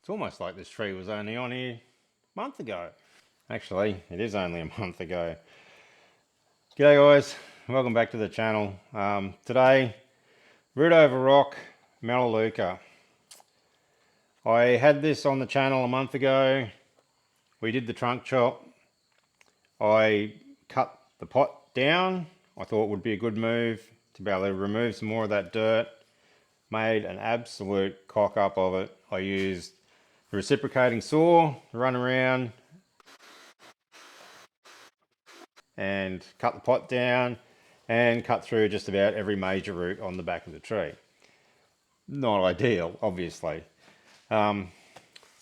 It's almost like this tree was only on here a month ago. Actually, it is only a month ago. G'day guys, welcome back to the channel. Today, root over rock, Melaleuca. I had this on the channel a month ago. We did the trunk chop. I cut the pot down. I thought it would be a good move to be able to remove some more of that dirt. Made an absolute cock up of it. I used the reciprocating saw to run around and cut the pot down and cut through just about every major root on the back of the tree. Not ideal, obviously. So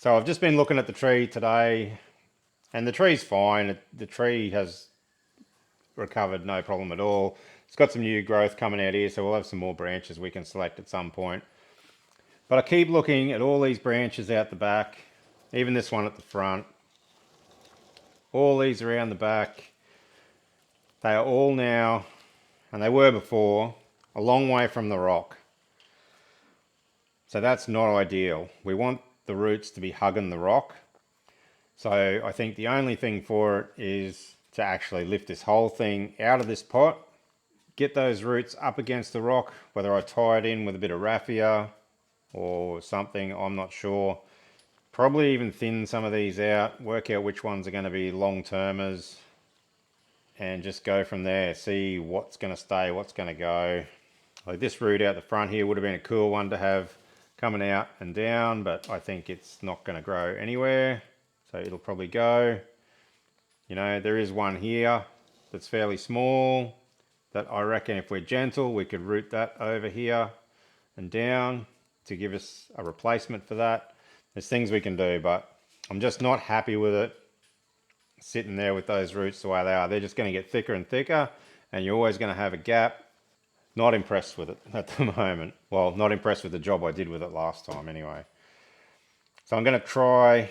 I've just been looking at the tree today, and the tree's fine. The tree has recovered, no problem at all. It's got some new growth coming out here, so we'll have some more branches we can select at some point. But I keep looking at all these branches out the back, even this one at the front, all these around the back. They are all now, and they were before, a long way from the rock. So that's not ideal. We want the roots to be hugging the rock. So I think the only thing for it is to actually lift this whole thing out of this pot, get those roots up against the rock, whether I tie it in with a bit of raffia or something, I'm not sure. Probably even thin some of these out, work out which ones are going to be long-termers, and just go from there, see what's going to stay, what's going to go. Like this root out the front here would have been a cool one to have coming out and down, but I think it's not going to grow anywhere, so it'll probably go. You know, there is one here that's fairly small that I reckon if we're gentle we could root that over here and down to give us a replacement for that. There's things we can do, but I'm just not happy with it sitting there with those roots the way they are. They're just going to get thicker and thicker, and you're always going to have a gap. Not impressed with it at the moment. Well, not impressed with the job I did with it last time anyway. So I'm going to try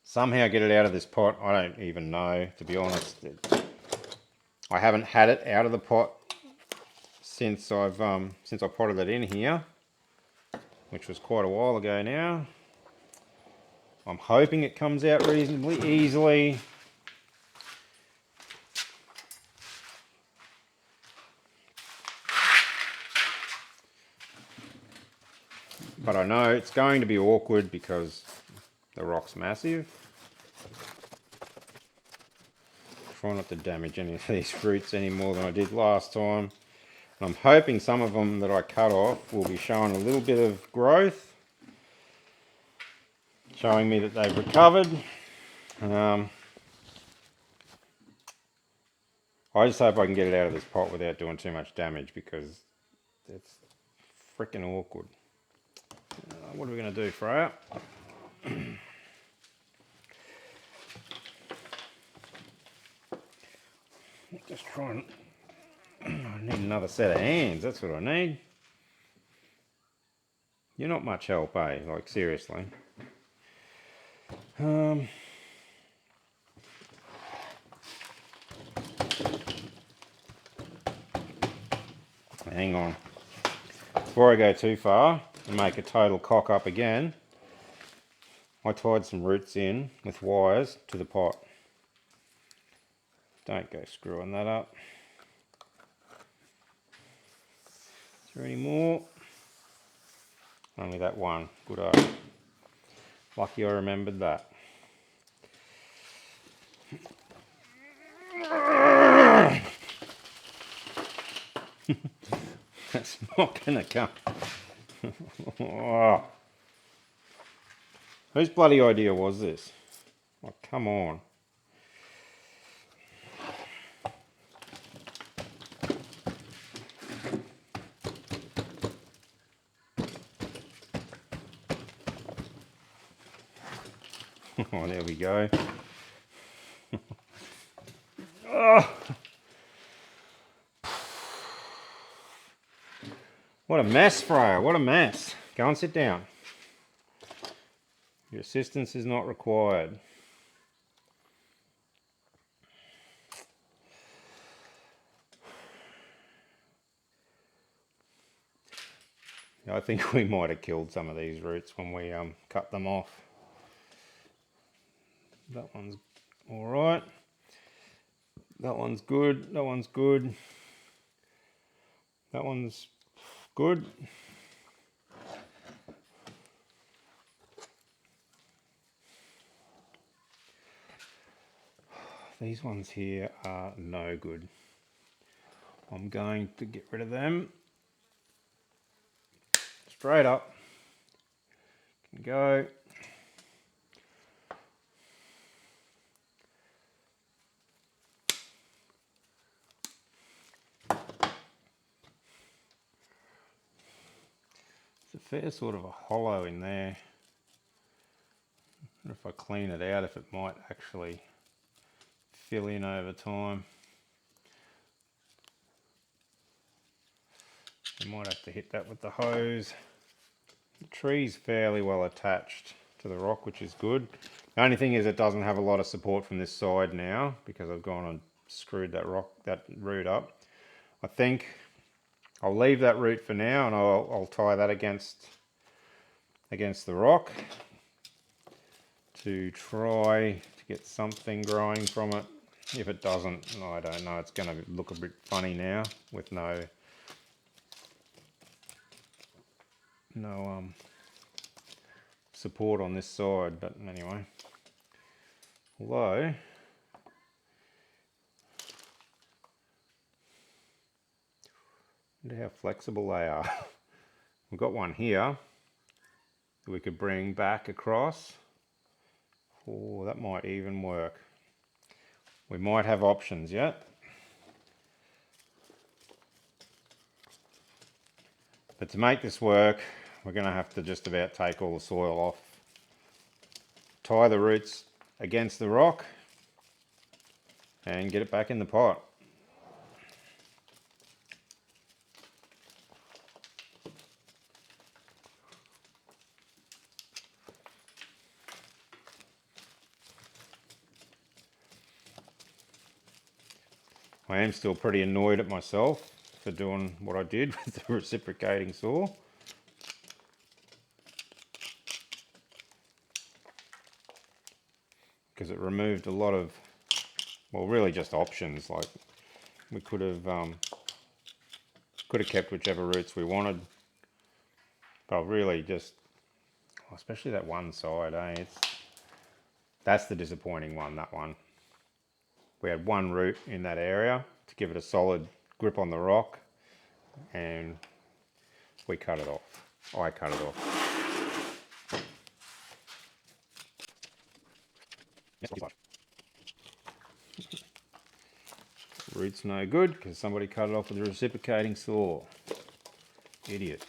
somehow get it out of this pot. I don't even know, to be honest. I haven't had it out of the pot since I potted it in here, which was quite a while ago now. I'm hoping it comes out reasonably easily. But I know it's going to be awkward because the rock's massive. Try not to damage any of these fruits any more than I did last time. And I'm hoping some of them that I cut off will be showing a little bit of growth, showing me that they've recovered. I just hope I can get it out of this pot without doing too much damage, because it's freaking awkward. What are we going to do, Freya? Just try and... I need another set of hands, that's what I need. You're not much help, eh? Like, seriously. Hang on. Before I go too far and make a total cock up again, I tied some roots in with wires to the pot. Don't go screwing that up. Is there any more? Only that one. Good eye. Lucky I remembered that. That's not gonna come. Oh. Whose bloody idea was this? Oh, come on. Oh, there we go. Oh. What a mess, Freya. What a mess. Go and sit down. Your assistance is not required. I think we might have killed some of these roots when we cut them off. That one's all right. That one's good. That one's good. That one's good. These ones here are no good. I'm going to get rid of them. Straight up. Can go. It's a fair sort of a hollow in there. I wonder if I clean it out, if it might actually fill in over time. You might have to hit that with the hose. The tree's fairly well attached to the rock, which is good. The only thing is it doesn't have a lot of support from this side now because I've gone and screwed that root up. I think I'll leave that root for now, and I'll tie that against the rock to try to get something growing from it. If it doesn't, I don't know, it's going to look a bit funny now with no support on this side. But anyway, although look how flexible they are. We've got one here that we could bring back across. Oh, that might even work. We might have options yet. But to make this work, we're going to have to just about take all the soil off. Tie the roots against the rock and get it back in the pot. I am still pretty annoyed at myself for doing what I did with the reciprocating saw. Because it removed a lot of, well, really just options. Like we could have kept whichever roots we wanted, but really just, especially that one side, that's the disappointing one. That one, we had one root in that area to give it a solid grip on the rock, and we cut it off. I cut it off. Root's no good because somebody cut it off with a reciprocating saw. Idiot.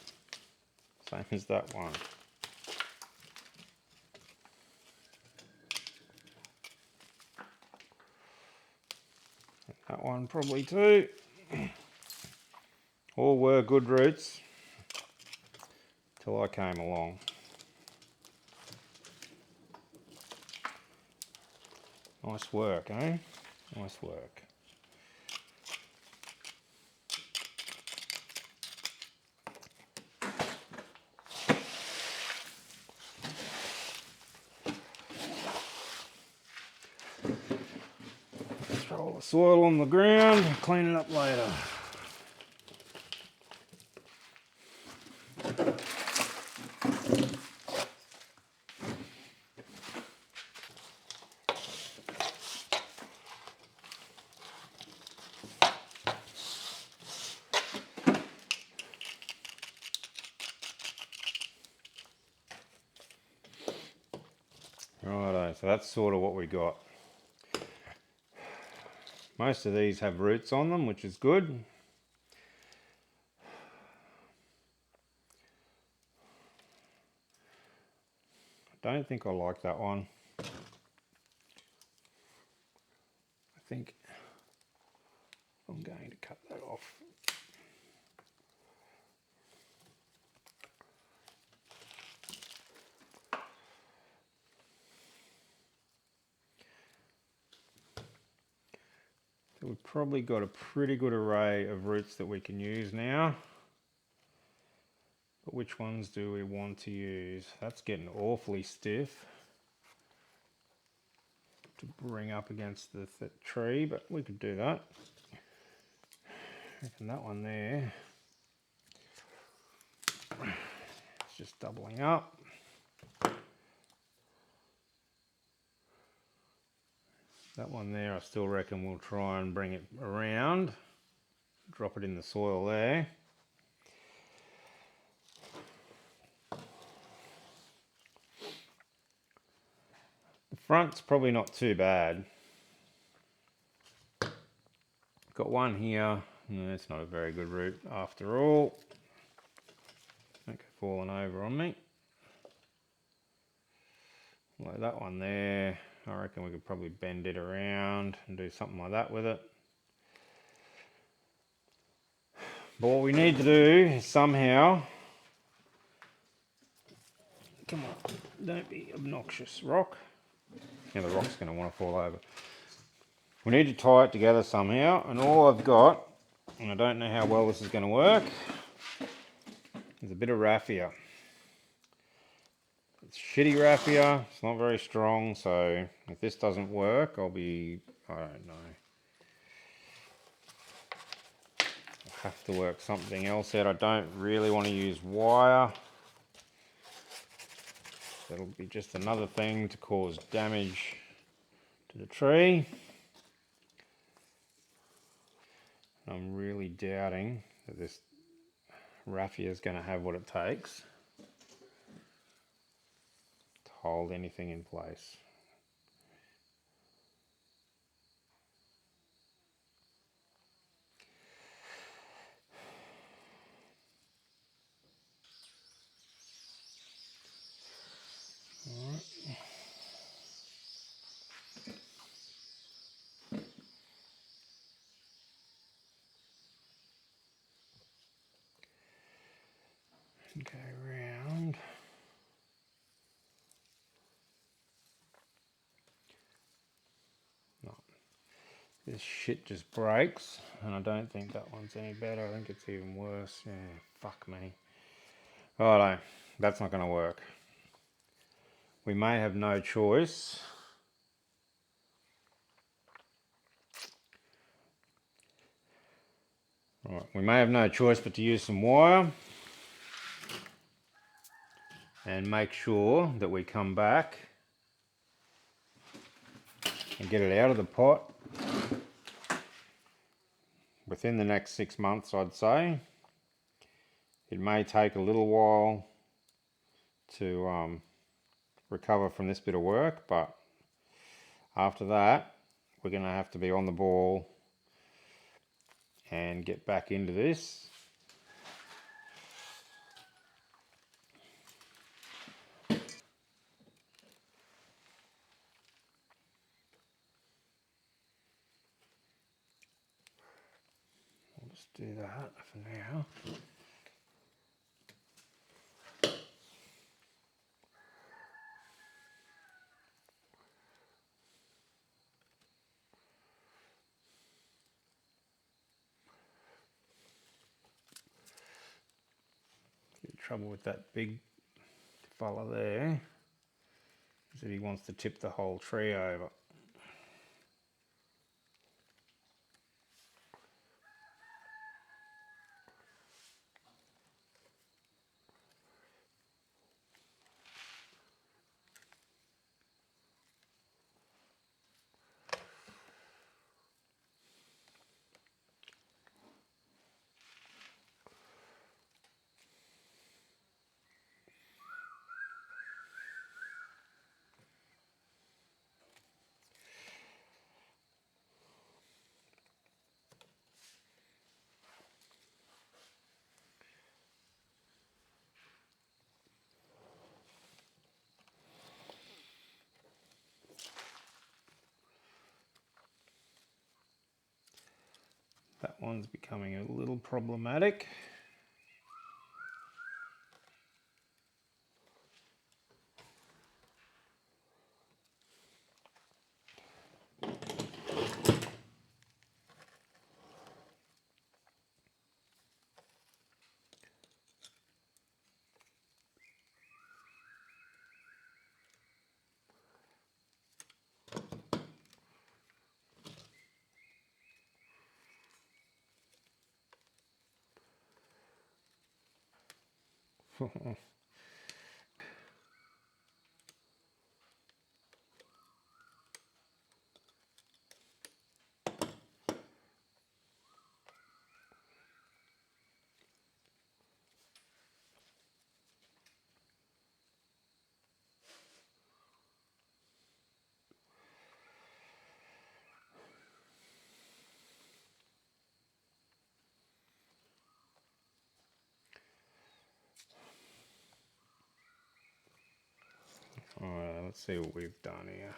Same as that one. That one probably too. All were good roots till I came along. Nice work, eh? Nice work. Throw all the soil on the ground, clean it up later. Righto, so that's sort of what we got. Most of these have roots on them, which is good. I don't think I like that one. I think I'm going to cut that off. So we've probably got a pretty good array of roots that we can use now. But which ones do we want to use? That's getting awfully stiff to bring up against the tree, but we could do that. I reckon that one there, it's just doubling up. That one there, I still reckon we'll try and bring it around, drop it in the soil there. The front's probably not too bad. Got one here, no, it's not a very good root after all. Okay, falling over on me. Like that one there, I reckon we could probably bend it around and do something like that with it. But what we need to do is somehow, come on, don't be obnoxious, rock. Yeah, the rock's going to want to fall over. We need to tie it together somehow, and all I've got, and I don't know how well this is going to work, is a bit of raffia. It's shitty raffia, it's not very strong, so if this doesn't work, I don't know. I'll have to work something else out. I don't really want to use wire. That'll be just another thing to cause damage to the tree. I'm really doubting that this raffia is going to have what it takes to hold anything in place. All right. Go round. No. This shit just breaks, and I don't think that one's any better. I think it's even worse. Yeah, fuck me. Righto, that's not going to work. We may have no choice. Right, we may have no choice but to use some wire and make sure that we come back and get it out of the pot within the next 6 months, I'd say. It may take a little while to recover from this bit of work, but after that we're going to have to be on the ball and get back into this. I'll just do that for now. Trouble with that big fella there is that he wants to tip the whole tree over. That one's becoming a little problematic. Alright, let's see what we've done here.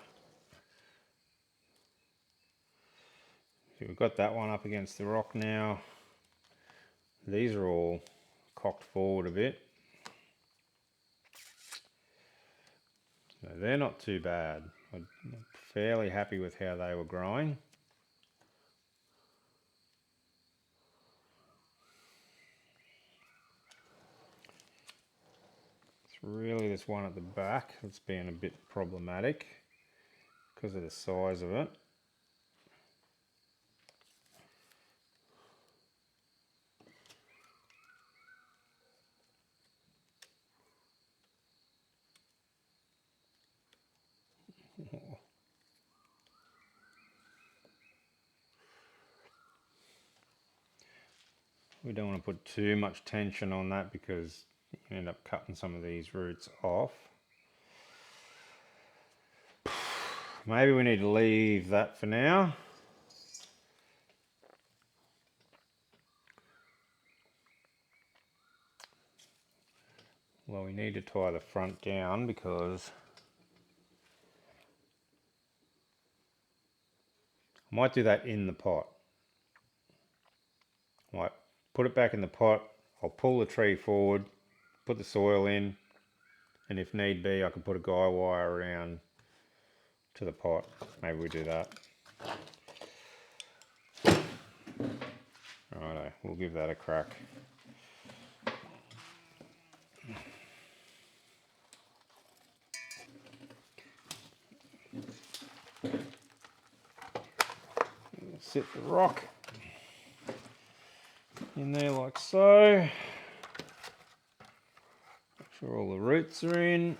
So we've got that one up against the rock now. These are all cocked forward a bit. So they're not too bad. I'm fairly happy with how they were growing. It's really this one at the back that's been a bit problematic because of the size of it. We don't want to put too much tension on that because you end up cutting some of these roots off. Maybe we need to leave that for now. Well, we need to tie the front down because I might do that in the pot. I might put it back in the pot, I'll pull the tree forward, put the soil in, and if need be I can put a guy wire around to the pot. Maybe we do that. Righto, we'll give that a crack. Sit the rock in there like so. Make sure all the roots are in.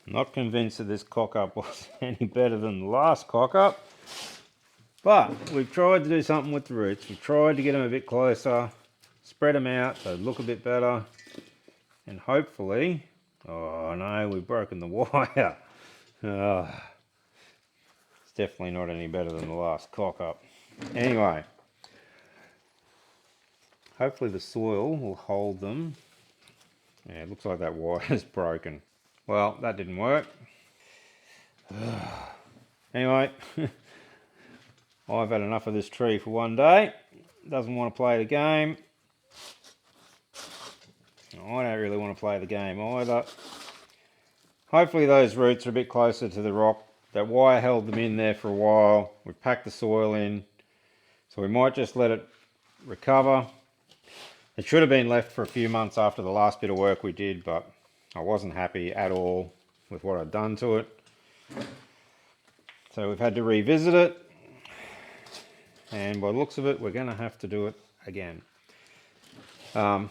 Not convinced that this cock-up was any better than the last cock-up, but we've tried to do something with the roots. We've tried to get them a bit closer, spread them out so they look a bit better, and hopefully, oh no, we've broken the wire. It's definitely not any better than the last cock-up. Anyway, hopefully the soil will hold them. Yeah, it looks like that wire is broken. Well, that didn't work. Anyway, I've had enough of this tree for one day. Doesn't want to play the game. I don't really want to play the game either. Hopefully those roots are a bit closer to the rock. That wire held them in there for a while. We packed the soil in. So we might just let it recover. It should have been left for a few months after the last bit of work we did, but I wasn't happy at all with what I'd done to it. So we've had to revisit it. And by the looks of it, we're going to have to do it again. If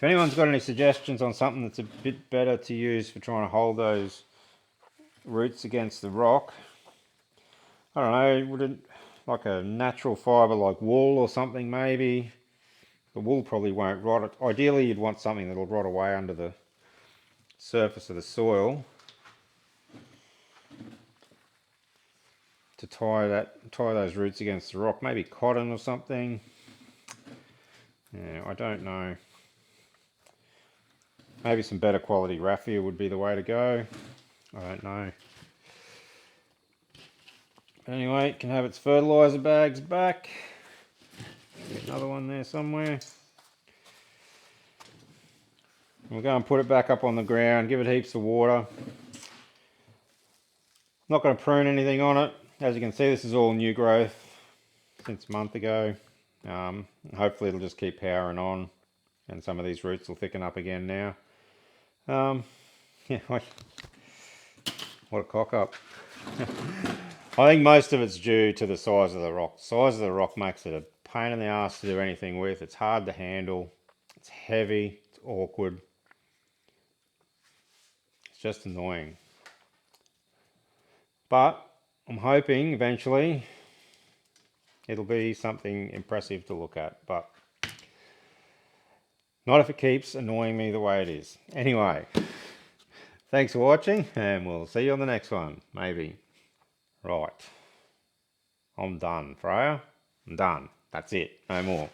anyone's got any suggestions on something that's a bit better to use for trying to hold those roots against the rock, I don't know, would it like a natural fibre like wool or something maybe? The wool probably won't rot. Ideally you'd want something that'll rot away under the surface of the soil to tie those roots against the rock. Maybe cotton or something. Yeah, I don't know. Maybe some better quality raffia would be the way to go. I don't know. Anyway, it can have its fertiliser bags back. Another one there somewhere. We'll go and put it back up on the ground, give it heaps of water. Not going to prune anything on it. As you can see, this is all new growth since a month ago. Hopefully it'll just keep powering on, and some of these roots will thicken up again now. Yeah, what a cock up. I think most of it's due to the size of the rock. The size of the rock makes it a pain in the ass to do anything with. It's hard to handle. It's heavy. It's awkward. It's just annoying. But I'm hoping eventually it'll be something impressive to look at. But not if it keeps annoying me the way it is. Anyway, thanks for watching, and we'll see you on the next one, maybe. Right. I'm done, Freya. I'm done. That's it. No more.